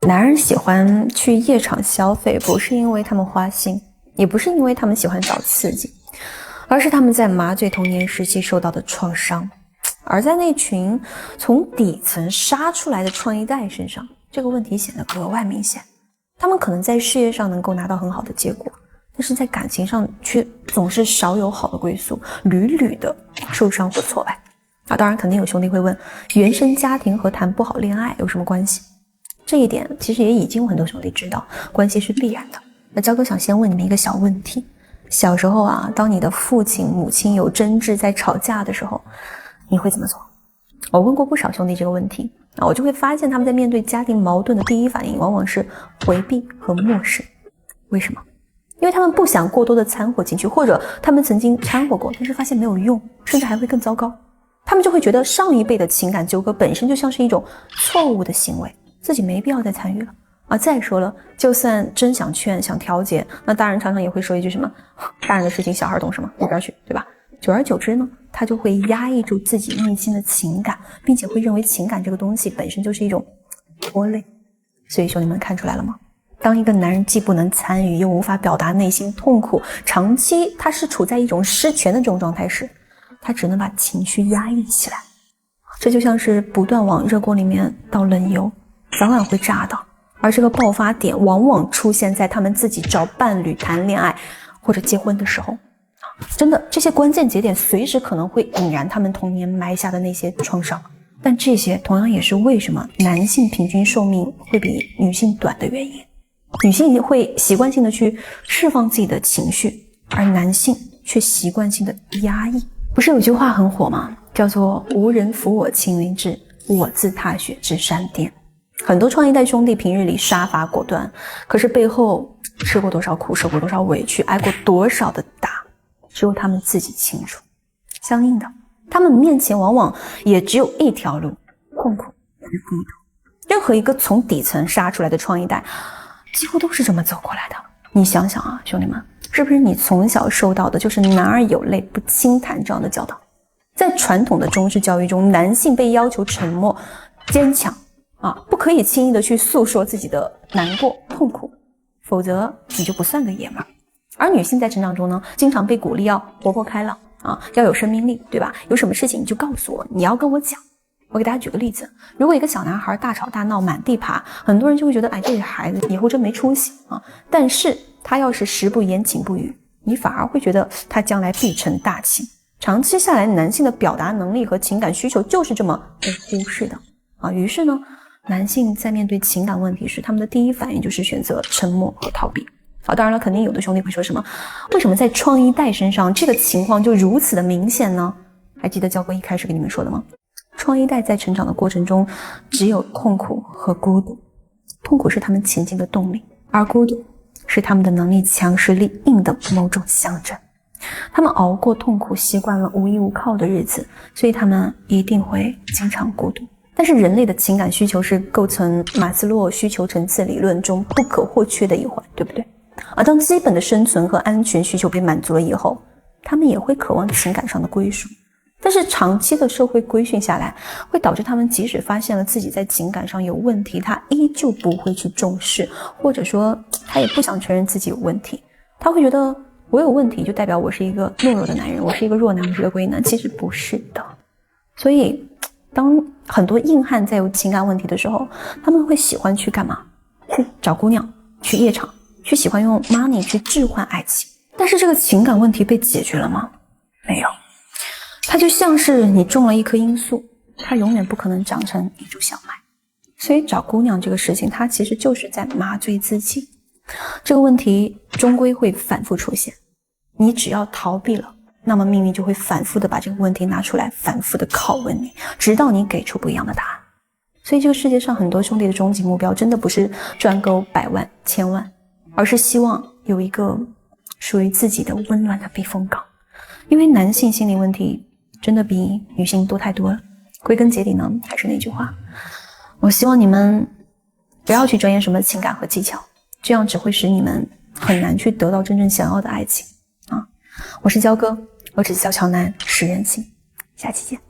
男人喜欢去夜场消费，不是因为他们花心，也不是因为他们喜欢找刺激，而是他们在麻醉童年时期受到的创伤。而在那群从底层杀出来的创一代身上，这个问题显得格外明显。他们可能在事业上能够拿到很好的结果，但是在感情上却总是少有好的归宿，屡屡的受伤或挫败。当然肯定有兄弟会问，原生家庭和谈不好恋爱有什么关系？这一点其实也已经有很多兄弟知道，关系是必然的。那焦哥想先问你们一个小问题，小时候当你的父亲母亲有争执在吵架的时候，你会怎么做？我问过不少兄弟这个问题，我就会发现他们在面对家庭矛盾的第一反应往往是回避和漠视。为什么？因为他们不想过多的掺和进去，或者他们曾经掺和过，但是发现没有用，甚至还会更糟糕。他们就会觉得上一辈的情感纠葛本身就像是一种错误的行为，自己没必要再参与了。再说了，就算真想劝想调节，那大人常常也会说一句什么，大人的事情小孩懂什么，一边去，对吧？久而久之呢，他就会压抑住自己内心的情感，并且会认为情感这个东西本身就是一种拖累。所以兄弟们看出来了吗？当一个男人既不能参与又无法表达内心痛苦，长期他是处在一种失权的这种状态时，他只能把情绪压抑起来。这就像是不断往热锅里面倒冷油，早晚会炸到。而这个爆发点往往出现在他们自己找伴侣谈恋爱或者结婚的时候。真的，这些关键节点随时可能会引燃他们童年埋下的那些创伤，但这些同样也是为什么男性平均寿命会比女性短的原因。女性会习惯性的去释放自己的情绪，而男性却习惯性的压抑。不是有句话很火吗？叫做无人扶我青云志，我自踏雪至山巅。很多创一代兄弟平日里杀伐果断，可是背后吃过多少苦，受过多少委屈，挨过多少的打，只有他们自己清楚。相应的，他们面前往往也只有一条路，痛苦与孤独。任何一个从底层杀出来的创一代几乎都是这么走过来的。你想想兄弟们，是不是你从小受到的就是男儿有泪不轻弹这样的教导？在传统的中式教育中，男性被要求沉默坚强不可以轻易的去诉说自己的难过痛苦，否则你就不算个爷们儿。而女性在成长中呢，经常被鼓励要活泼开朗要有生命力，对吧？有什么事情你就告诉我，你要跟我讲。我给大家举个例子，如果一个小男孩大吵大闹满地爬，很多人就会觉得这个孩子以后真没出息但是他要是食不言寝不语，你反而会觉得他将来必成大器。长期下来，男性的表达能力和情感需求就是这么被忽视的于是呢，男性在面对情感问题时，他们的第一反应就是选择沉默和逃避当然了，肯定有的兄弟会说什么，为什么在创一代身上这个情况就如此的明显呢？还记得教哥一开始跟你们说的吗？创一代在成长的过程中只有痛苦和孤独，痛苦是他们前进的动力，而孤独是他们的能力强实力硬的某种象征。他们熬过痛苦，习惯了无依无靠的日子，所以他们一定会经常孤独。但是人类的情感需求是构成马斯洛需求层次理论中不可或缺的一环，对不对？当基本的生存和安全需求被满足了以后，他们也会渴望情感上的归属。但是长期的社会规训下来，会导致他们即使发现了自己在情感上有问题，他依旧不会去重视，或者说他也不想承认自己有问题。他会觉得我有问题就代表我是一个懦弱的男人，我是一个弱男，我是一个龟男，其实不是的。所以当很多硬汉在有情感问题的时候，他们会喜欢去干嘛？去找姑娘，去夜场，去喜欢用 money 去置换爱情。但是这个情感问题被解决了吗？没有。它就像是你种了一棵罂粟，它永远不可能长成一株小麦。所以找姑娘这个事情，它其实就是在麻醉自己。这个问题终归会反复出现，你只要逃避了，那么命运就会反复的把这个问题拿出来，反复的拷问你，直到你给出不一样的答案。所以这个世界上很多兄弟的终极目标真的不是赚够100万1000万，而是希望有一个属于自己的温暖的避风港。因为男性心理问题真的比女性多太多了。归根结底呢，还是那句话，我希望你们不要去钻研什么情感和技巧，这样只会使你们很难去得到真正想要的爱情我是焦哥，我只教乔男识人心，下期见。